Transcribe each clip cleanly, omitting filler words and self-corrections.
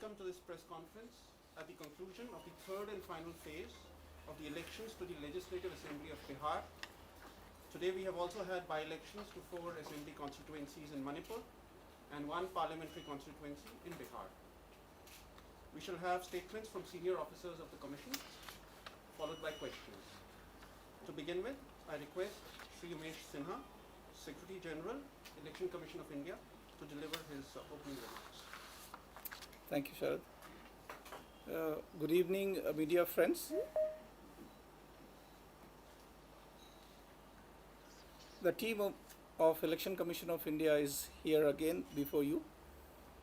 welcome to this press conference at the conclusion of the third and final phase of the elections to the Legislative Assembly of Bihar. Today we have also had by-elections to 4 assembly constituencies in Manipur and 1 parliamentary constituency in Bihar. We shall have statements from senior officers of the Commission, followed by questions. To begin with, I request Sri Umesh Sinha, Secretary General, Election Commission of India, to deliver his opening remarks. Thank you, Sharad. Good evening, media friends. The team of Election Commission of India is here again before you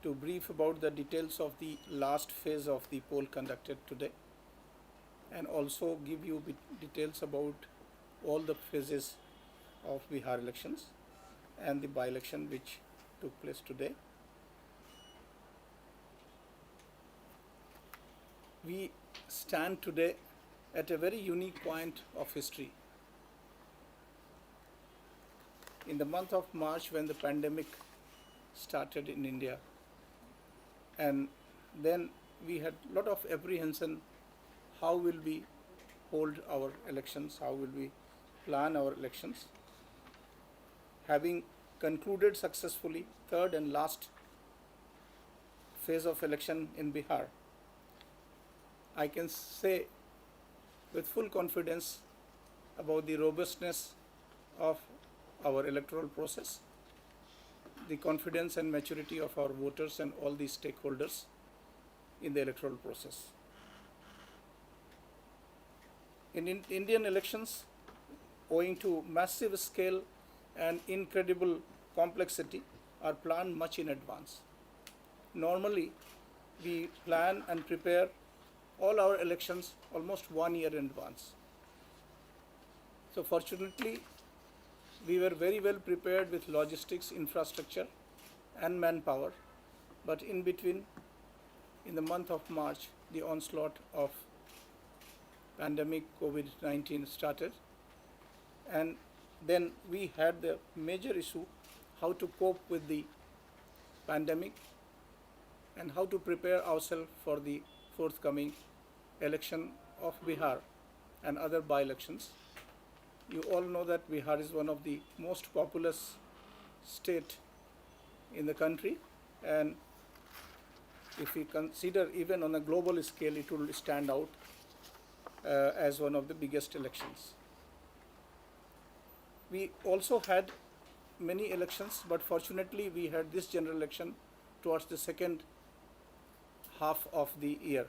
to brief about the details of the last phase of the poll conducted today, and also give you details about all the phases of Bihar elections and the by-election which took place today. We stand today at a very unique point of history. In the month of March, when the pandemic started in India, and then we had a lot of apprehension, how will we hold our elections, how will we plan our elections. Having concluded successfully third and last phase of election in Bihar, I can say with full confidence about the robustness of our electoral process, the confidence and maturity of our voters and all the stakeholders in the electoral process. In Indian elections, owing to massive scale and incredible complexity, are planned much in advance. Normally, we plan and prepare all our elections almost 1 year in advance. So fortunately, we were very well prepared with logistics, infrastructure and manpower, but in between, in the month of March, the onslaught of pandemic COVID-19 started, and then we had the major issue how to cope with the pandemic and how to prepare ourselves for the forthcoming election of Bihar and other by-elections. You all know that Bihar is one of the most populous state in the country, and if we consider even on a global scale, it will stand out as one of the biggest elections. We also had many elections, but fortunately we had this general election towards the second half of the year.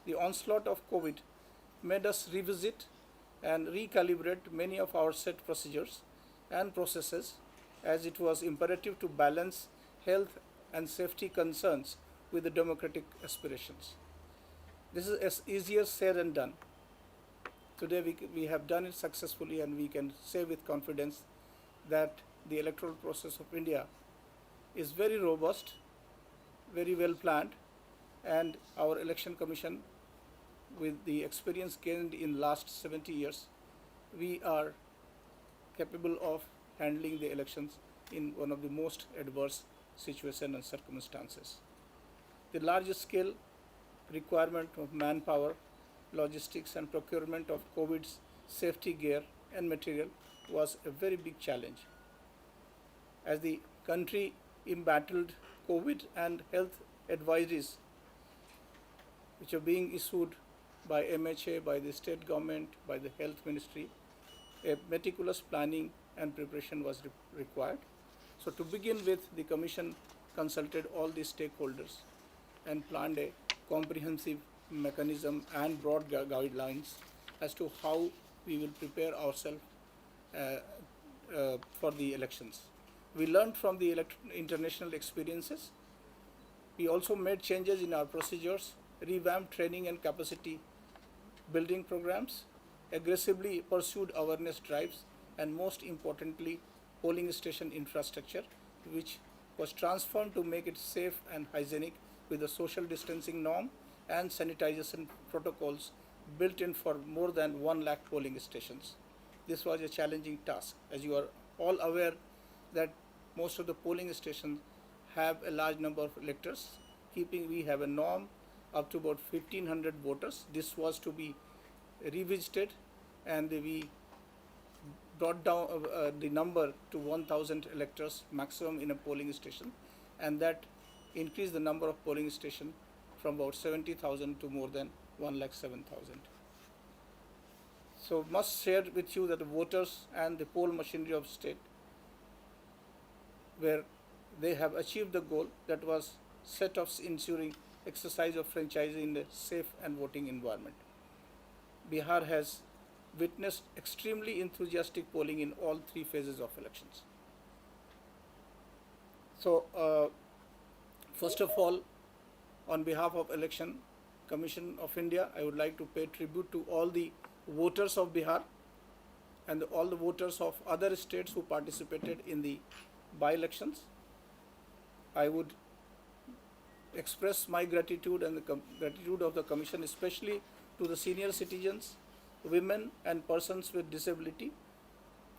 The onslaught of COVID made us revisit and recalibrate many of our set procedures and processes, as it was imperative to balance health and safety concerns with the democratic aspirations. This is as easier said than done. Today we have done it successfully, and we can say with confidence that the electoral process of India is very robust, very well planned, and our election commission, with the experience gained in last 70 years, we are capable of handling the elections in one of the most adverse situations and circumstances. The large scale requirement of manpower, logistics and procurement of COVID's safety gear and material was a very big challenge. As the country embattled COVID and health advisories which are being issued by MHA, by the state government, by the health ministry, a meticulous planning and preparation was required. So to begin with, the commission consulted all the stakeholders and planned a comprehensive mechanism and broad guidelines as to how we will prepare ourselves for the elections. We learned from the international experiences. We also made changes in our procedures, revamped training and capacity building programs, aggressively pursued awareness drives, and most importantly, polling station infrastructure, which was transformed to make it safe and hygienic with the social distancing norm and sanitization protocols built in for more than 1 lakh polling stations. This was a challenging task, as you are all aware that most of the polling stations have a large number of electors, we have a norm up to about 1500 voters. This was to be revisited, and we brought down the number to 1000 electors maximum in a polling station, and that increased the number of polling stations from about 70,000 to more than 107,000. So must share with you that the voters and the poll machinery of state, where they have achieved the goal that was set of ensuring exercise of franchise in a safe and voting environment. Bihar has witnessed extremely enthusiastic polling in all three phases of elections. So, first of all, on behalf of Election Commission of India, I would like to pay tribute to all the voters of Bihar and all the voters of other states who participated in the by-elections. I would express my gratitude and the gratitude of the Commission, especially to the senior citizens, women and persons with disability,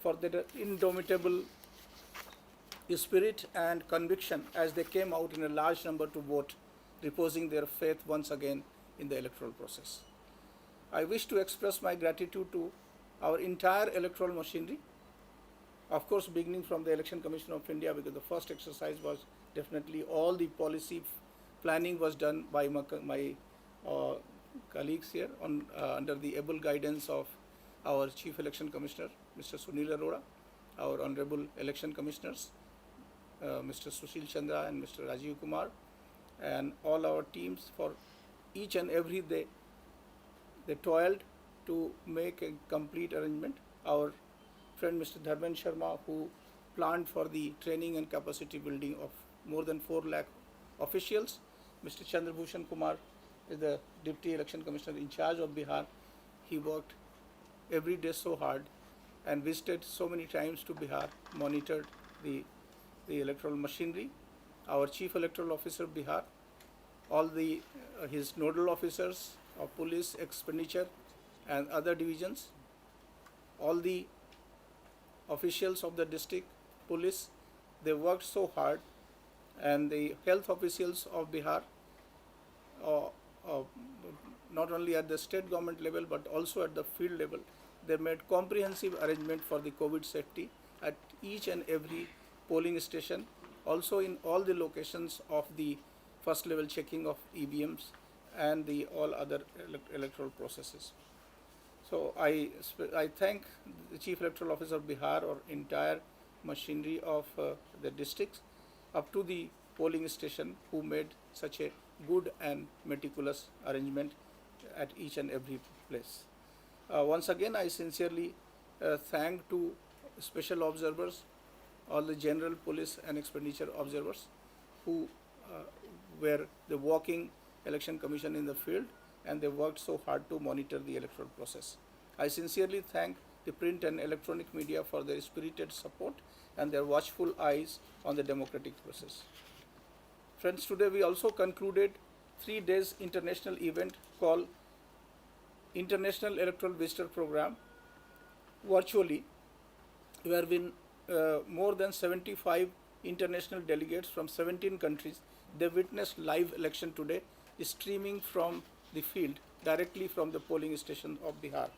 for their indomitable spirit and conviction as they came out in a large number to vote, reposing their faith once again in the electoral process. I wish to express my gratitude to our entire electoral machinery, of course beginning from the Election Commission of India, because the first exercise was definitely all the policy planning was done by my colleagues here under the able guidance of our Chief Election Commissioner, Mr. Sunil Arora, our Honorable Election Commissioners, Mr. Sushil Chandra and Mr. Rajiv Kumar, and all our teams. For each and every day they toiled to make a complete arrangement. Our friend Mr. Dharmen Sharma, who planned for the training and capacity building of more than 4 lakh officials. Mr. Chandrabhushan Kumar is the Deputy Election Commissioner in charge of Bihar. He worked every day so hard and visited so many times to Bihar, monitored the electoral machinery. Our Chief Electoral Officer Bihar, all his nodal officers of police, expenditure and other divisions, all the officials of the district police, they worked so hard, and the health officials of Bihar, not only at the state government level but also at the field level, they made comprehensive arrangement for the COVID safety at each and every polling station, also in all the locations of the first level checking of EVMs and the all other electoral processes. So I thank the Chief Electoral Officer of Bihar or entire machinery of the districts up to the polling station, who made such a good and meticulous arrangement at each and every place. Once again, I sincerely thank to special observers, all the general police and expenditure observers who were the walking election commission in the field, and they worked so hard to monitor the electoral process. I sincerely thank the print and electronic media for their spirited support and their watchful eyes on the democratic process. Friends, today we also concluded 3 days international event called International Electoral Visitor Program virtually, where more than 75 international delegates from 17 countries, they witnessed live election today, streaming from the field directly from the polling station of Bihar.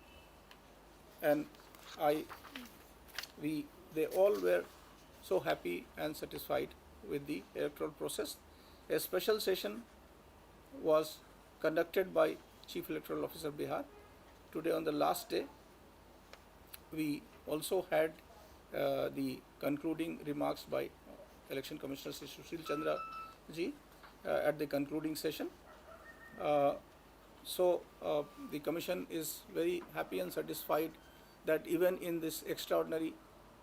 And they all were so happy and satisfied with the electoral process. A special session was conducted by Chief Electoral Officer Bihar. Today, on the last day, we also had the concluding remarks by Election Commissioner Sri Sushil Chandra ji at the concluding session. So the Commission is very happy and satisfied that even in this extraordinary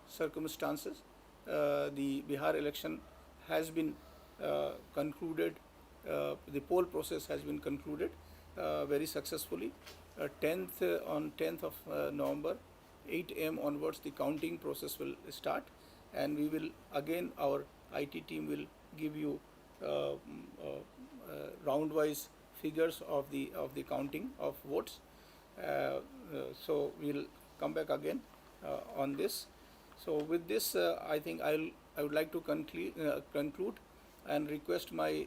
circumstances, the Bihar election has been concluded, the poll process has been concluded very successfully. On 10th of November, 8 a.m. onwards, the counting process will start, and we will again, our IT team will give you round-wise figures of the counting of votes. So we'll come back again on this. So with this, I think I would like to conclude and request my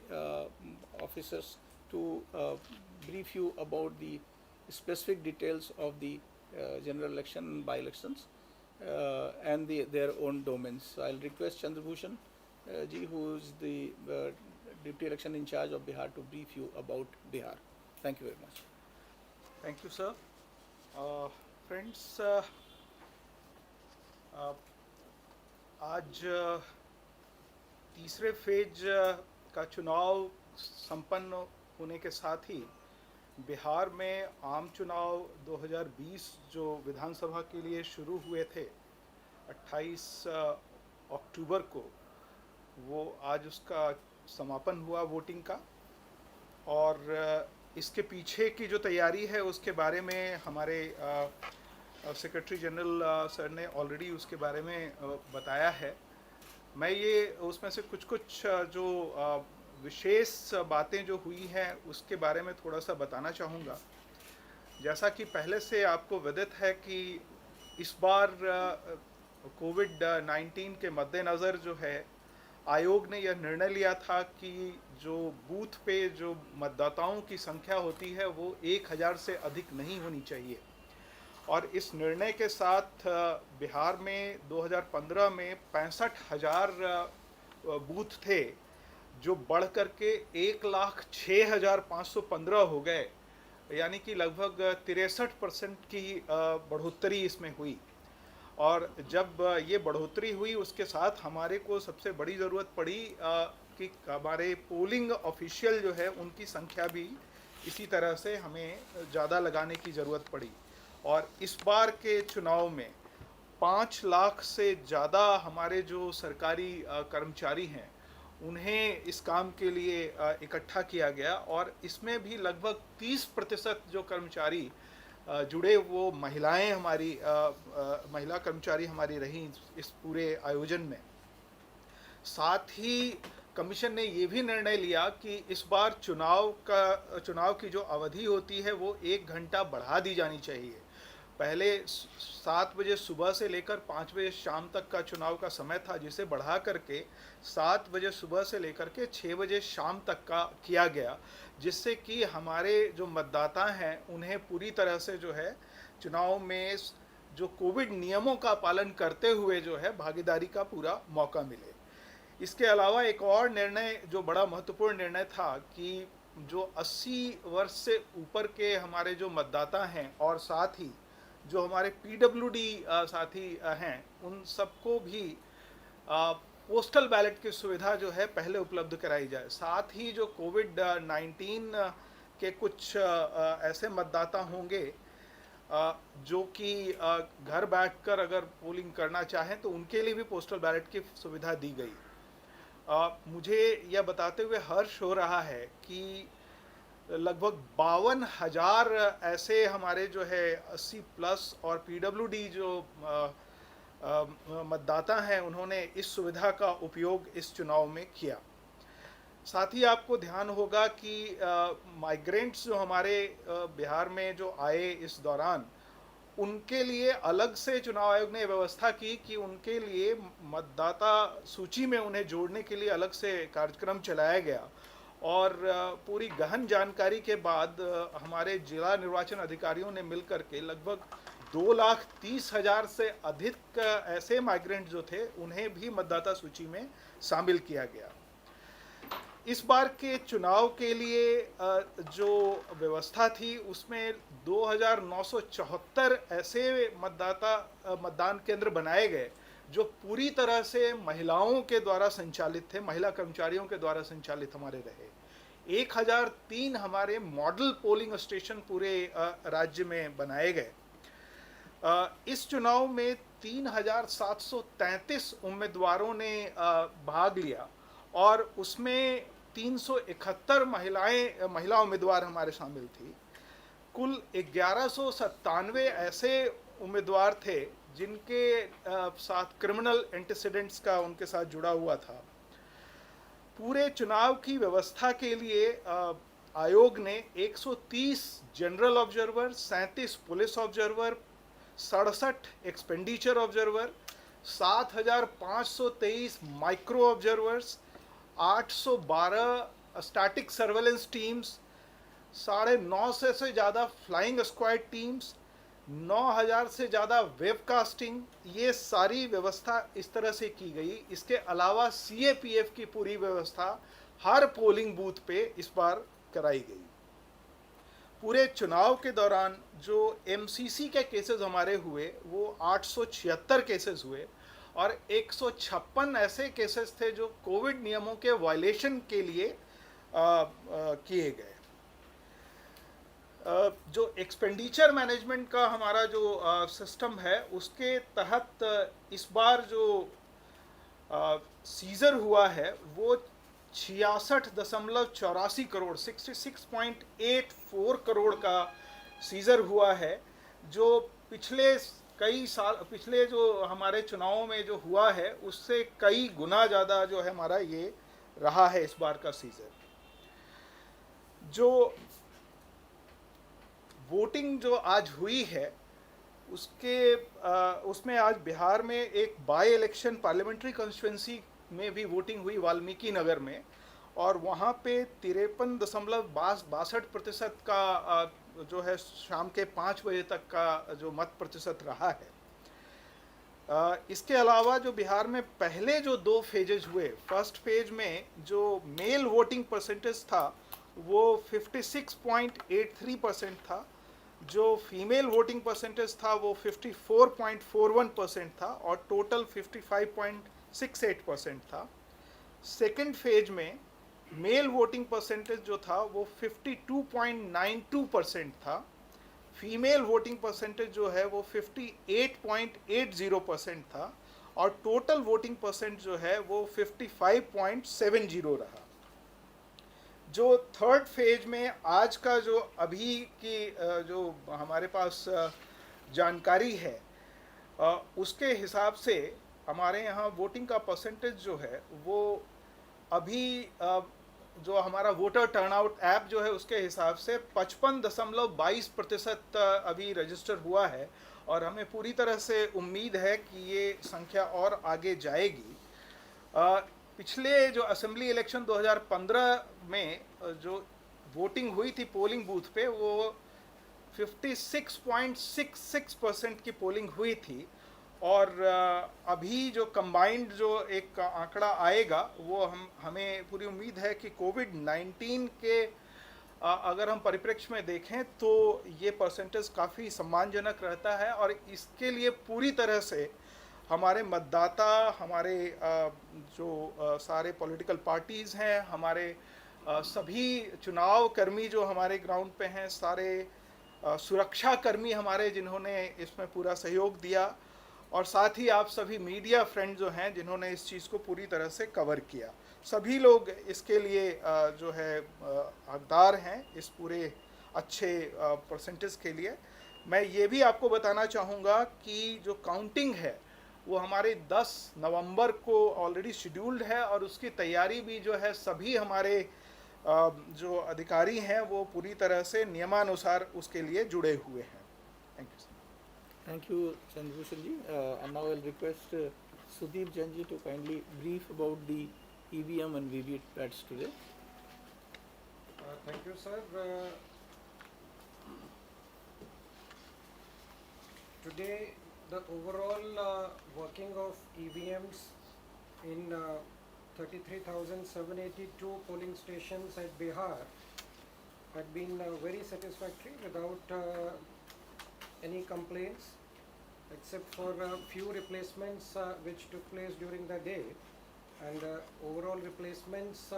officers to brief you about the specific details of the general election and by-elections and their own domains. So I'll request Chandrabhushan ji, who is the Deputy Election in charge of Bihar, to brief you about Bihar. Thank you very much. Thank you, sir. Friends, आज तीसरे phase का चुनाव संपन्न होने के साथ ही बिहार में आम चुनाव 2020 जो विधानसभा के लिए शुरू हुए थे 28 अक्टूबर को, वो आज उसका समापन हुआ वोटिंग का। और इसके पीछे की जो तैयारी है उसके बारे में हमारे सेक्रेटरी जनरल सर ने ऑलरेडी उसके बारे में बताया है। मैं ये उसमें से कुछ जो विशेष बातें जो हुई हैं उसके बारे में थोड़ा सा बताना चाहूँगा। जैसा कि पहले से आपको विदित है कि इस बार कोविड-19 के मद्देनज़र जो है आयोग ने यह निर्णय लिया था कि जो बूथ पे जो मतदाताओं की संख्या होती है वो 1000 से अधिक नहीं होनी चाहिए। और इस निर्णय के साथ बिहार में 2015 में 65,000 बूथ थे जो बढ़ करके 1,06,515 हो गए, यानी कि लगभग 63% की बढ़ोतरी इसमें हुई। और जब ये बढ़ोतरी हुई उसके साथ हमारे को सबसे बड़ी ज़रूरत पड़ी कि हमारे पोलिंग ऑफिशियल जो है उनकी संख्या भी इसी तरह से हमें ज़्यादा लगाने की ज़रूरत पड़ी। और इस बार के चुनाव में 5 लाख से ज़्यादा हमारे जो सरकारी कर्मचारी हैं उन्हें इस काम के लिए इकट्ठा किया गया। और इसमें भी लगभग 30% जो कर्मचारी जुड़े वो महिलाएं हमारी महिला कर्मचारी हमारी रहीं इस पूरे आयोजन में। साथ ही कमीशन ने ये भी निर्णय लिया कि इस बार चुनाव की जो अवधि होती है वो 1 घंटा बढ़ा दी जानी चाहिए। पहले 7 बजे सुबह से लेकर 5 बजे शाम तक का चुनाव का समय था, जिसे बढ़ा करके 7 बजे सुबह से लेकर के 6 बजे शाम तक का किया गया, जिससे कि हमारे जो मतदाता हैं उन्हें पूरी तरह से जो है चुनाव में जो कोविड नियमों का पालन करते हुए जो है भागीदारी का पूरा मौका मिले। इसके अलावा एक और निर्णय जो बड़ा महत्वपूर्ण निर्णय था कि जो 80 वर्ष से ऊपर के हमारे जो मतदाता हैं और साथ ही जो हमारे पीडब्ल्यूडी साथी हैं उन सबको भी पोस्टल बैलेट की सुविधा जो है पहले उपलब्ध कराई जाए। साथ ही जो कोविड-19 के कुछ ऐसे मतदाता होंगे जो कि घर बैठकर अगर पोलिंग करना चाहें तो उनके लिए भी पोस्टल बैलेट की सुविधा दी गई। मुझे यह बताते हुए हर्ष हो रहा है कि लगभग 52,000 ऐसे हमारे जो है 80 प्लस और पीडब्ल्यूडी जो मतदाता हैं उन्होंने इस सुविधा का उपयोग इस चुनाव में किया। साथ ही आपको ध्यान होगा कि माइग्रेंट्स जो हमारे बिहार में जो आए इस दौरान, उनके लिए अलग से चुनाव आयोग ने व्यवस्था की कि उनके लिए मतदाता सूची में उन्हें जोड़ने के लिए अलग से कार्यक्रम चलाया गया। और पूरी गहन जानकारी के बाद हमारे जिला निर्वाचन अधिकारियों ने मिलकर के लगभग 2,30,000 से अधिक ऐसे माइग्रेंट जो थे उन्हें भी मतदाता सूची में शामिल किया गया। इस बार के चुनाव के लिए जो व्यवस्था थी उसमें 2,974 ऐसे मतदान केंद्र बनाए गए जो पूरी तरह से महिलाओं के द्वारा संचालित थे, महिला कर्मचारियों के द्वारा संचालित हमारे रहे। 1,003 हमारे मॉडल पोलिंग स्टेशन पूरे राज्य में बनाए गए। इस चुनाव में 3,733 उम्मीदवारों ने भाग लिया और उसमें 371 महिला उम्मीदवार हमारे शामिल थी। कुल 1197 ऐसे उम्मीदवार थे जिनके साथ क्रिमिनल एंटीसीडेंट्स का उनके साथ जुड़ा हुआ था। पूरे चुनाव की व्यवस्था के लिए आयोग ने 130 general observer, 37 police observer, 67 expenditure observer, 7,523 micro observers 812 static surveillance teams, 950 से ज़्यादा फ्लाइंग स्क्वाड टीम्स, 9000 से ज़्यादा वेबकास्टिंग, ये सारी व्यवस्था इस तरह से की गई। इसके अलावा CAPF की पूरी व्यवस्था हर पोलिंग बूथ पे इस बार कराई गई। पूरे चुनाव के दौरान जो MCC के केसेस हमारे हुए वो 876 केसेस हुए और 156 ऐसे केसेस थे जो कोविड नियमों के वायलेशन के लिए किए गए। जो एक्सपेंडिचर मैनेजमेंट का हमारा जो सिस्टम है उसके तहत इस बार जो सीजर हुआ है वो 66.84 करोड़ 66.84 करोड़ का सीजर हुआ है, जो पिछले जो हमारे चुनावों में जो हुआ है उससे कई गुना ज़्यादा जो है हमारा ये रहा है इस बार का सीजर। जो वोटिंग जो आज हुई है उसमें आज बिहार में एक बाय इलेक्शन पार्लियामेंट्री कॉन्स्टिट्यूंसी में भी वोटिंग हुई वाल्मीकि नगर में, और वहाँ पे 53.62% का जो है शाम के 5 बजे तक का जो मत प्रतिशत रहा है। इसके अलावा जो बिहार में पहले जो 2 फेजेज हुए, फर्स्ट फेज में जो मेल वोटिंग परसेंटेज था वो 56.83% था, जो फीमेल वोटिंग परसेंटेज था वो 54.41% था और टोटल 55.68% था। सेकेंड फेज में मेल वोटिंग परसेंटेज जो था वो 52.92% था, फीमेल वोटिंग परसेंटेज जो है वो 58.80% था और टोटल वोटिंग परसेंट जो है वो 55.70 रहा। जो थर्ड फेज में आज का जो अभी की जो हमारे पास जानकारी है उसके हिसाब से हमारे यहाँ वोटिंग का परसेंटेज जो है वो अभी जो हमारा वोटर टर्नआउट ऐप जो है उसके हिसाब से 55.22% अभी रजिस्टर हुआ है और हमें पूरी तरह से उम्मीद है कि ये संख्या और आगे जाएगी। पिछले जो असेंबली इलेक्शन 2015 में जो वोटिंग हुई थी पोलिंग बूथ पे वो 56.66% की पोलिंग हुई थी और अभी जो कंबाइंड जो एक आंकड़ा आएगा वो हमें पूरी उम्मीद है कि कोविड-19 के अगर हम परिप्रेक्ष्य में देखें तो ये परसेंटेज काफ़ी सम्मानजनक रहता है और इसके लिए पूरी तरह से हमारे मतदाता, हमारे जो सारे पॉलिटिकल पार्टीज़ हैं, हमारे सभी चुनाव कर्मी जो हमारे ग्राउंड पे हैं, सारे सुरक्षा कर्मी हमारे जिन्होंने इसमें पूरा सहयोग दिया और साथ ही आप सभी मीडिया फ्रेंड जो हैं जिन्होंने इस चीज़ को पूरी तरह से कवर किया, सभी लोग इसके लिए जो है हकदार हैं इस पूरे अच्छे परसेंटेज के लिए। मैं ये भी आपको बताना चाहूँगा कि जो काउंटिंग है वो हमारे 10 नवंबर को ऑलरेडी शेड्यूल्ड है और उसकी तैयारी भी जो है सभी हमारे जो अधिकारी हैं वो पूरी तरह से नियमानुसार उसके लिए जुड़े हुए हैं। Thank you. Thank you, Chandrabhushan ji. And now I'll request Sudeep Jain ji to kindly brief about the EVM and VVPATs today. Thank you, sir. Today, the overall working of EVMs in 33,782 polling stations at Bihar had been very satisfactory without any complaints, except for a few replacements which took place during the day. And overall replacements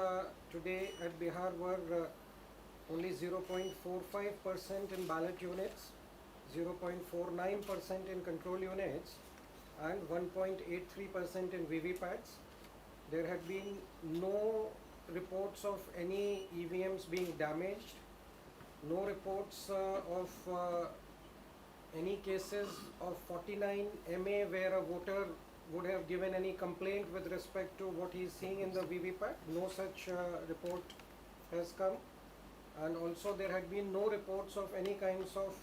today at Bihar were only 0.45% in ballot units, 0.49% in control units, and 1.83% in VVPATs. There had been no reports of any EVMs being damaged, no reports of any cases of 49 MA where a voter would have given any complaint with respect to what he is seeing in the VVPAT. No such report has come, and also there had been no reports of any kinds of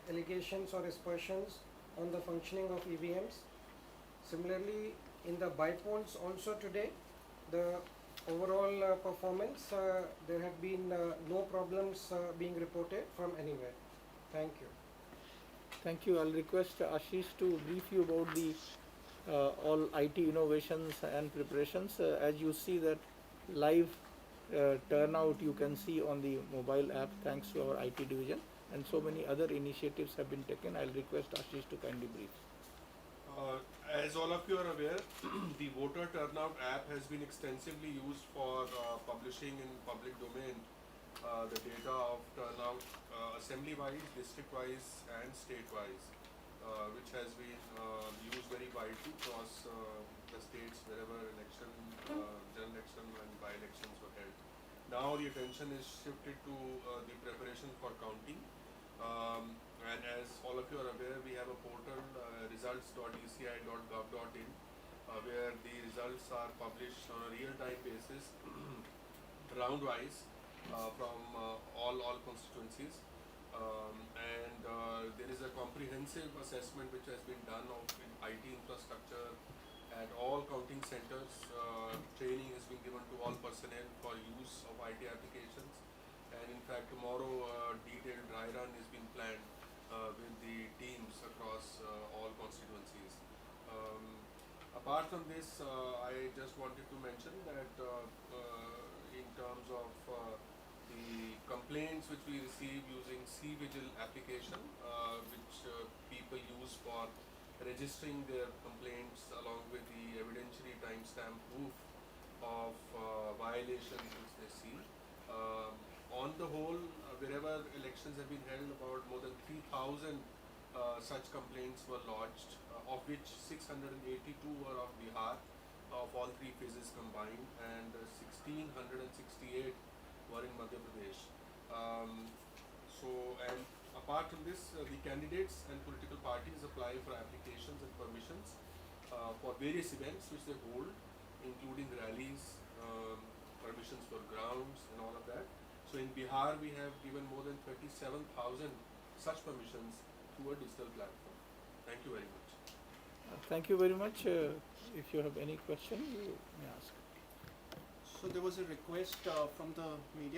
allegations or aspersions on the functioning of EVMs. Similarly, in the by polls also today, the overall performance, there have been no problems being reported from anywhere. Thank you. Thank you. I'll request Ashish to brief you about the all IT innovations and preparations. As you see that live turnout you can see on the mobile app thanks to our IT division, and so many other initiatives have been taken. I'll request Ashish to kindly brief. As all of you are aware, the voter turnout app has been extensively used for publishing in public domain the data of turnout assembly-wise, district-wise and state-wise, which has been used very widely across the states wherever election, general election and by-elections were held. Now the attention is shifted to the preparation for counting. And as all of you are aware, we have a portal, results.eci.gov.in, where the results are published on a real-time basis, round-wise, from all constituencies. There is a comprehensive assessment which has been done of IT infrastructure at all counting centers. Training has been given to all personnel for use of IT applications. And in fact, tomorrow detailed dry run is being planned with the teams across all constituencies. Apart from this, I just wanted to mention that in terms of the complaints which we receive using C-Vigil application, which people use for registering their complaints along with the evidentiary timestamp proof of violations which they see. On the whole, wherever elections have been held, about more than 3,000 such complaints were lodged, of which 682 were of Bihar, of all three phases combined, and 1,668 were in Madhya Pradesh. And apart from this, the candidates and political parties apply for applications and permissions for various events which they hold, including rallies, permissions for grounds and all of that. So in Bihar, we have given more than 37,000 such permissions through a digital platform. Thank you very much. Thank you very much. If you have any question, you may ask. So there was a request from the media